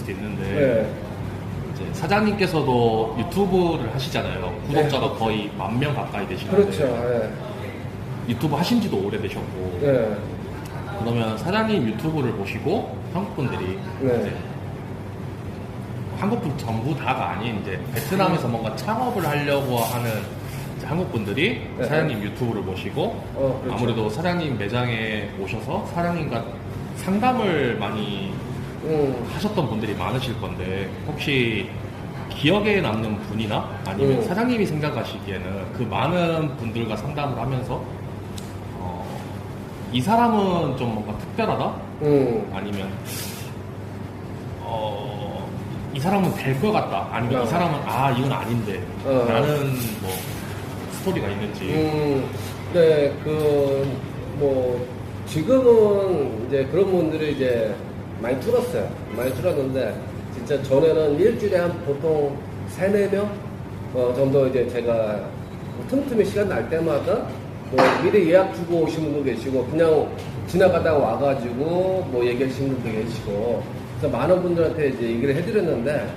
수도 있는데 네. 이제 사장님께서도 유튜브를 하시잖아요. 구독자가 네. 거의 10,000명 가까이 되시는데 그렇죠. 네. 유튜브 하신 지도 오래되셨고 네. 그러면 사장님 유튜브를 보시고 한국분들이 네. 이제 한국분 전부 다가 아닌 이제 베트남에서 뭔가 창업을 하려고 하는 이제 한국분들이 네. 사장님 유튜브를 보시고 그렇죠. 아무래도 사장님 매장에 오셔서 사장님과 상담을 많이 하셨던 분들이 많으실 건데 혹시 기억에 남는 분이나 아니면 사장님이 생각하시기에는 그 많은 분들과 상담을 하면서 이 사람은 좀 뭔가 특별하다? 아니면 이 사람은 될 것 같다. 아니면 이 사람은 이건 아닌데 라는 뭐 스토리가 있는지. 네, 지금은 이제 그런 분들이 이제 많이 줄었어요. 많이 줄었는데 진짜 전에는 일주일에 한 보통 3-4명 정도 이제 제가 틈틈이 시간 날 때마다 뭐 미리 예약 주고 오신 분도 계시고 그냥 지나가다가 와가지고 뭐 얘기하시는 분도 계시고 그래서 많은 분들한테 이제 얘기를 해드렸는데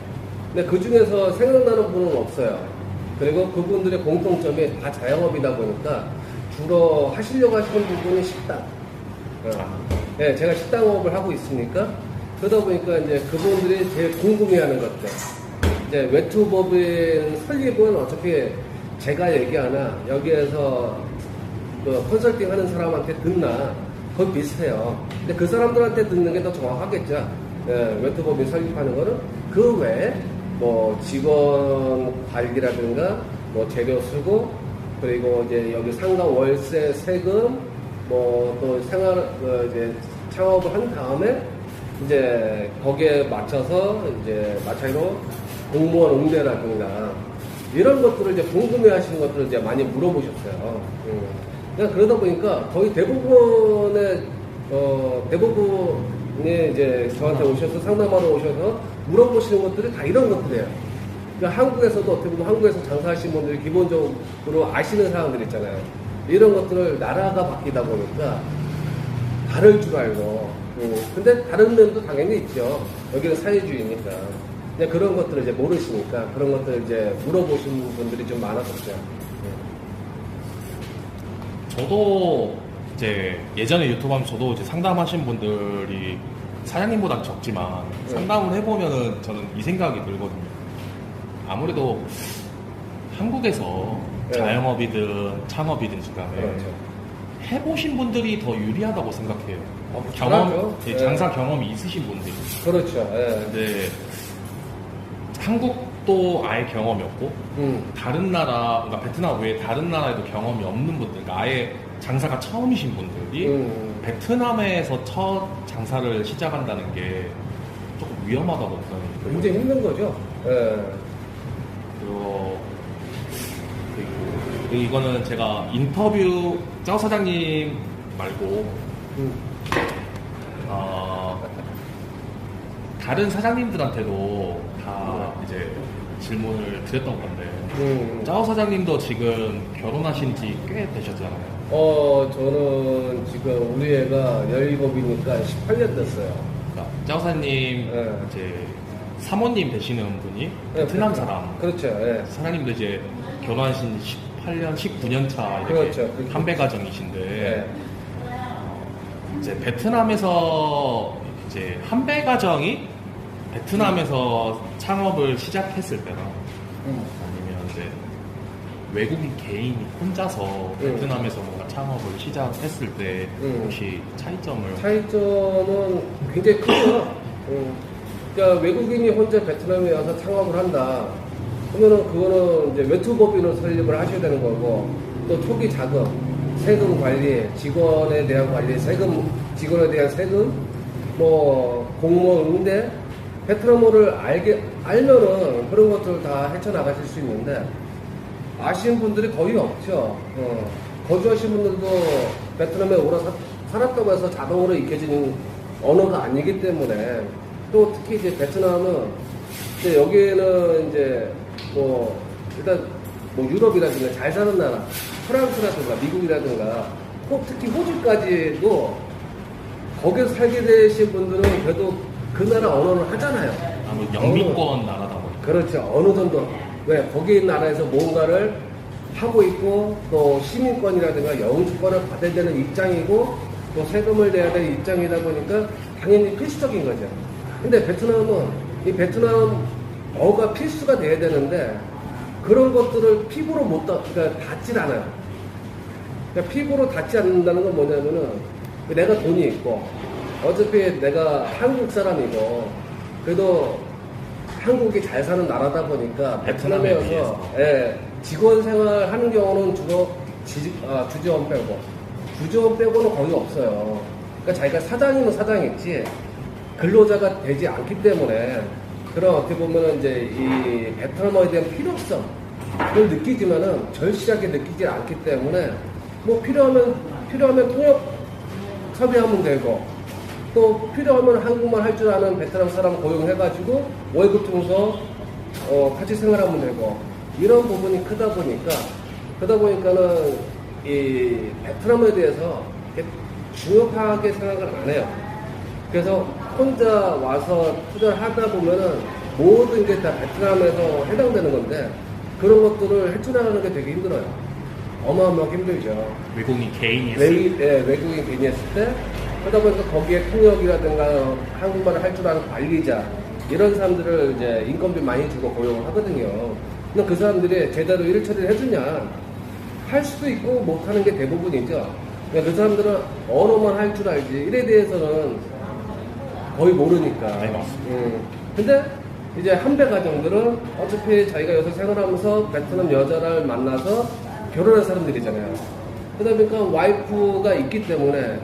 근데 그 중에서 생각나는 분은 없어요. 그리고 그분들의 공통점이 다 자영업이다 보니까 주로 하시려고 하시는 부분이 식당. 네, 제가 식당업을 하고 있으니까 그러다 보니까 이제 그분들이 제일 궁금해하는 것들. 이제 외투법인 설립은 어차피 제가 얘기하나 여기에서 그 컨설팅 하는 사람한테 듣나 거의 비슷해요. 근데 그 사람들한테 듣는 게 더 정확하겠죠. 네, 외투법인 설립하는 거는 그 외에 뭐 직원 관리라든가 뭐 재료 쓰고 그리고 이제 여기 상가 월세 세금 뭐 또 이제 창업을 한 다음에 이제 거기에 맞춰서 이제 마찬가지로 공무원 응대라든가 이런 것들을 이제 궁금해 하시는 것들을 이제 많이 물어보셨어요. 그러니까 그러다 보니까 거의 대부분의 대부분이 이제 저한테 오셔서 상담하러 오셔서 물어보시는 것들이 다 이런 것들이에요. 그러니까 한국에서도 어떻게 보면 한국에서 장사하시는 분들이 기본적으로 아시는 사람들 있잖아요. 이런 것들을 나라가 바뀌다 보니까 다를 줄 알고 근데 다른 면도 당연히 있죠. 여기는 사회주의니까. 근데 그런 것들을 이제 모르시니까 그런 것들을 이제 물어보시는 분들이 좀 많았었죠. 저도 이제 예전에 유튜브 하면 저도 이제 상담하신 분들이 사장님보다 적지만 상담을 해보면은 저는 이 생각이 들거든요. 아무래도 한국에서 자영업이든 창업이든 간에 그렇죠. 해보신 분들이 더 유리하다고 생각해요. 장사 경험이 있으신 분들이. 그렇죠. 예. 근데 한국도 아예 경험이 없고 다른 나라, 그러니까 베트남 외에 다른 나라에도 경험이 없는 분들, 그러니까 아예 장사가 처음이신 분들이 베트남에서 첫 장사를 시작한다는 게 조금 위험하다고 생각해요. 굉장히 힘든 거죠. 예. 그리고 이거는 제가 인터뷰 짜오 사장님 말고 다른 사장님들한테도 다 이제 질문을 드렸던 건데 짜오 사장님도 지금 결혼하신 지 꽤 되셨잖아요. 저는 지금 우리 애가 17이니까 18년 됐어요. 그러니까 짜오 사장님 이제 사모님 되시는 분이 베트남 사람. 그렇죠. 예. 사장님도 이제 결혼하신 18년, 19년 차 이렇게 그렇죠. 한배 가정이신데 예. 이제 베트남에서 이제 한배 가정이 베트남에서 창업을 시작했을 때나 아니면 이제 외국인 개인이 혼자서 베트남에서 뭔가 창업을 시작했을 때 혹시 차이점은 굉장히 크죠. 그러니까 외국인이 혼자 베트남에 와서 창업을 한다. 그러면은 그거는 이제 외투법인으로 설립을 하셔야 되는 거고 또 초기 자금, 세금 관리, 직원에 대한 관리, 직원에 대한 세금, 뭐 공무원 응대, 베트남어를 알면은 그런 것들을 다 헤쳐나가실 수 있는데 아시는 분들이 거의 없죠. 거주하신 분들도 베트남에 오래 살았다고 해서 자동으로 익혀지는 언어가 아니기 때문에 또 특히 이제 베트남은 이제 여기에는 이제 뭐 일단 뭐 유럽이라든가 잘 사는 나라, 프랑스라든가 미국이라든가 꼭 특히 호주까지도 거기서 살게 되신 분들은 그래도 그 나라 언어를 하잖아요. 아무래도 영미권 나라다 보니까. 그렇죠. 어느 정도. 왜? 거기 있는 나라에서 뭔가를 하고 있고, 또 시민권이라든가 영주권을 받아야 되는 입장이고, 또 세금을 내야 되는 입장이다 보니까 당연히 필수적인 거죠. 근데 베트남은, 이 베트남어가 필수가 돼야 되는데, 그런 것들을 피부로 그러니까 닿질 않아요. 그러니까 피부로 닿지 않는다는 건 뭐냐면은, 내가 돈이 있고, 어차피 내가 한국 사람이고, 그래도 한국이 잘 사는 나라다 보니까 베트남에 와서 직원 생활 하는 경우는 주로 주지원 빼고, 주지원 빼고는 거의 없어요. 그러니까 자기가 사장이면 사장이지 근로자가 되지 않기 때문에 그런 어떻게 보면은 이제 이 베트남어에 대한 필요성을 느끼지만은 절실하게 느끼지 않기 때문에 뭐 필요하면 통역 섭외하면 되고, 또 필요하면 한국말 할 줄 아는 베트남 사람 고용해가지고 월급 통해서 같이 생활하면 되고, 이런 부분이 그러다 보니까는 이 베트남에 대해서 중요하게 생각을 안 해요. 그래서 혼자 와서 투자를 하다 보면은 모든 게 다 베트남에서 해당되는 건데, 그런 것들을 헤쳐나가는 게 되게 힘들어요. 어마어마하게 힘들죠. 외국인 개인이 했을 외국인 개인이 했을 때, 그러다 보니까 거기에 통역이라든가 한국말을 할 줄 아는 관리자, 이런 사람들을 이제 인건비 많이 주고 고용을 하거든요. 근데 그 사람들이 제대로 일 처리를 해주냐? 할 수도 있고 못하는 게 대부분이죠. 그 사람들은 언어만 할 줄 알지, 일에 대해서는 거의 모르니까. 네, 맞습니다. 근데 이제 한배 가정들은 어차피 자기가 여기서 생활하면서 베트남 여자를 만나서 결혼한 사람들이잖아요. 그러다 보니까 와이프가 있기 때문에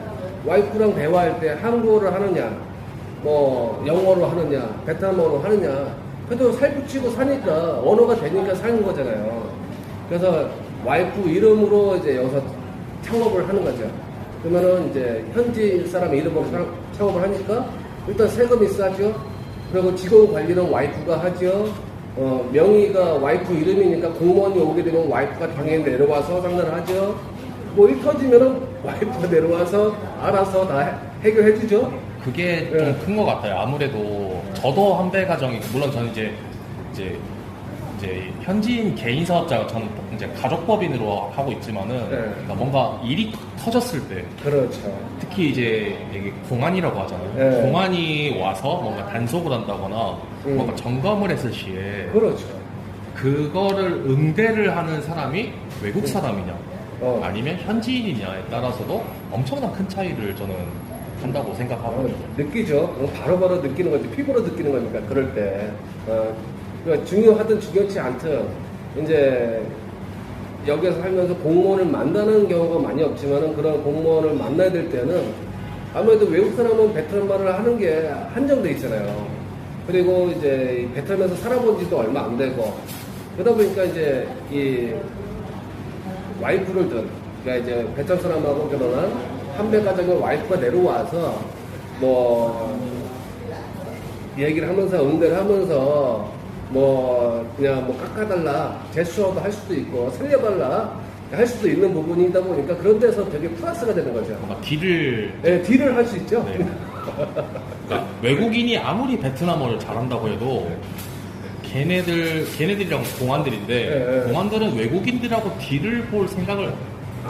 와이프랑 대화할 때 한국어를 하느냐, 뭐 영어로 하느냐, 베트남어로 하느냐, 그래도 살붙이고 사니까 언어가 되니까 사는 거잖아요. 그래서 와이프 이름으로 이제 여기서 창업을 하는 거죠. 그러면은 이제 현지 사람 이름으로 창업을 하니까 일단 세금이 싸죠. 그리고 직원 관리는 와이프가 하죠. 명의가 와이프 이름이니까 공무원이 오게 되면 와이프가 당연히 내려와서 상담을 하죠. 뭐 일 터지면은 와이프가 내려와서 알아서 다 해결해 주죠. 그게 좀 큰 것 같아요. 아무래도 저도 한배 가정이, 물론 저는 이제 현지인 개인 사업자가 저는 이제 가족법인으로 하고 있지만은, 그러니까 뭔가 일이 터졌을 때, 그렇죠. 특히 이제 이게 공안이라고 하잖아요. 네. 공안이 와서 뭔가 단속을 한다거나 뭔가 점검을 했을 시에, 그렇죠. 그거를 응대를 하는 사람이 외국 사람이냐 아니면 현지인이냐에 따라서도 엄청난 큰 차이를 저는 한다고 생각하거든요. 느끼죠. 바로바로 느끼는 거지. 피부로 느끼는 거니까, 그럴 때. 그러니까 중요하든 중요치 않든, 이제, 여기서 살면서 공무원을 만나는 경우가 많이 없지만은, 그런 공무원을 만나야 될 때는, 아무래도 외국 사람은 베트남 말을 하는 게 한정돼 있잖아요. 그리고 이제, 베트남에서 살아본 지도 얼마 안 되고, 그러다 보니까 이제, 이, 와이프를 그러니까 이제, 베트남 사람하고 결혼한 한배 가정의 와이프가 내려와서 뭐 얘기를 하면서 응대를 하면서 뭐 그냥 뭐 깎아달라, 제스처도 할 수도 있고 살려달라 할 수도 있는 부분이다 보니까 그런 데서 되게 플러스가 되는 거죠. 뭔가 딜을 딜을 할 수 있죠. 네. 그러니까 외국인이 아무리 베트남어를 잘한다고 해도 걔네들이랑 공안들인데 공안들은 외국인들하고 딜을 볼 생각을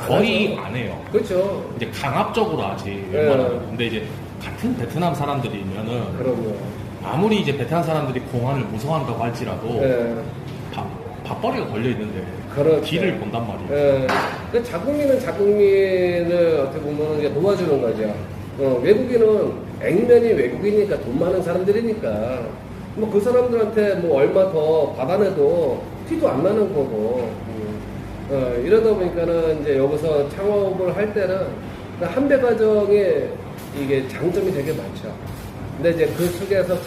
거의 안 해요. 그렇죠. 이제 강압적으로 하지 웬만하면. 근데 이제 같은 베트남 사람들이면은 그럼요. 아무리 이제 베트남 사람들이 공안을 무서워한다고 할지라도 밥벌이가 걸려 있는데 그렇죠. 딜을 본단 말이에요. 그 자국민은 자국민을 어떻게 보면 이제 도와주는 거죠. 외국인은 액면이 외국이니까 돈 많은 사람들이니까 뭐 그 사람들한테 뭐 얼마 더 받아내도 티도 안 나는 거고. 이러다 보니까는 이제 여기서 창업을 할 때는 한배 가정에 이게 장점이 되게 많죠. 근데 이제 그 속에서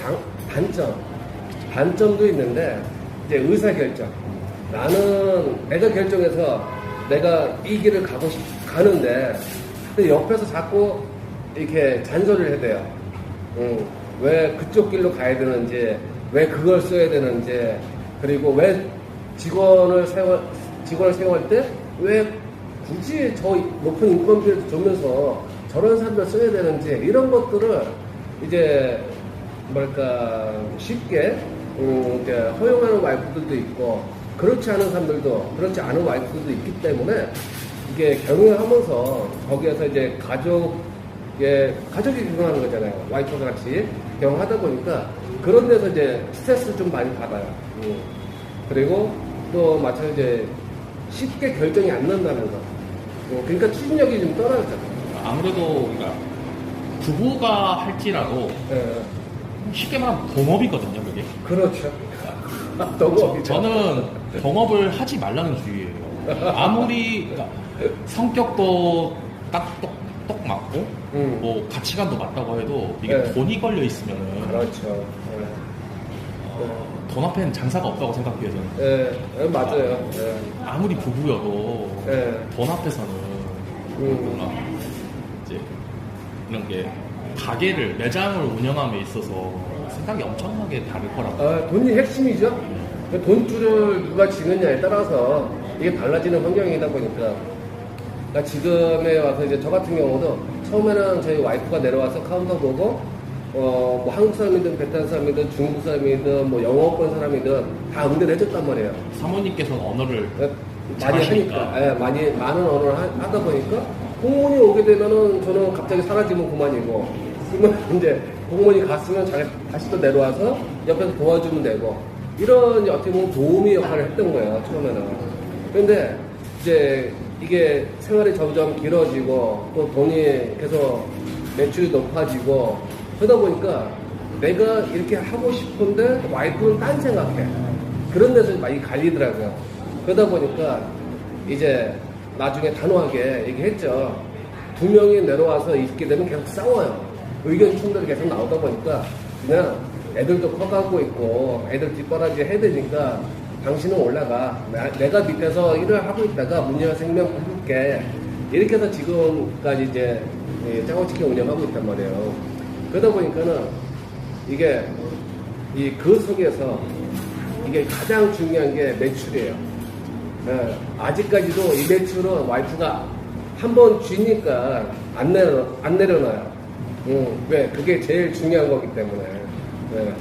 단점도 있는데, 이제 의사결정. 나는 내가 결정해서 내가 이 길을 가는데, 근데 옆에서 자꾸 이렇게 잔소리를 해야 돼요. 왜 그쪽 길로 가야 되는지, 왜 그걸 써야 되는지, 그리고 왜 직원을 세워할 때 왜 굳이 저 높은 인건비를 주면서 저런 사람들 써야 되는지, 이런 것들을 이제 뭐랄까 쉽게 이제 허용하는 와이프들도 있고 그렇지 않은 사람들도 그렇지 않은 와이프들도 있기 때문에 이게 경영하면서 거기에서 이제 가족이 경영하는 거잖아요. 와이프가 같이 경영하다 보니까 그런 데서 이제 스트레스 좀 많이 받아요. 그리고 또 마찬가지로 이제 쉽게 결정이 안 난다는 거. 그러니까 추진력이 좀 떨어졌잖아요. 아무래도 그러니까 부부가 할지라도 예. 쉽게 말하면 동업이거든요, 그게. 그렇죠. 너무 저는 동업을 하지 말라는 주의예요. 아무리 그러니까 성격도 딱 똑 맞고 뭐 가치관도 맞다고 해도 이게 네. 돈이 걸려 있으면은 그렇죠. 돈 앞에는 장사가 없다고 생각해요, 저는. 예, 맞아요. 예. 아무리 부부여도 예. 돈 앞에서는 뭔가 이제 이런 게 가게를 매장을 운영함에 있어서 생각이 엄청나게 다를 거라고. 아, 돈이 핵심이죠. 돈줄을 누가 지느냐에 따라서 이게 달라지는 환경이다 보니까. 그러니까 지금에 와서 이제 저 같은 경우도 처음에는 저희 와이프가 내려와서 카운터 보고 뭐 한국 사람이든 베트남 사람이든 중국 사람이든 뭐 영어권 사람이든 다 응대를 해줬단 말이에요. 사모님께서는 언어를 많이 잘하시니까. 하니까, 많은 언어를 하다 보니까 공무원이 오게 되면은 저는 갑자기 사라지면 그만이고, 그러면 이제 공무원이 갔으면 다시 또 내려와서 옆에서 도와주면 되고, 이런 이제 어떻게 보면 도우미 역할을 했던 거예요, 처음에는. 그런데 이제 이게 생활이 점점 길어지고, 또 돈이 계속 매출이 높아지고, 그러다 보니까 내가 이렇게 하고 싶은데 와이프는 딴 생각해. 그런 데서 많이 갈리더라고요. 그러다 보니까 이제 나중에 단호하게 얘기했죠. 두 명이 내려와서 있게 되면 계속 싸워요. 의견 충돌이 계속 나오다 보니까 그냥 애들도 커가고 있고 애들 뒷바라지 해야 되니까 당신은 올라가. 내가 밑에서 일을 하고 있다가 문제가 생기면 부를게. 이렇게 해서 지금까지 이제 짜고치킨 운영하고 있단 말이에요. 그러다 보니까는 이게 그 속에서 이게 가장 중요한 게 매출이에요. 예, 아직까지도 이 매출은 와이프가 한번 쥐니까 안 내려놔요. 왜? 그게 제일 중요한 거기 때문에. 예.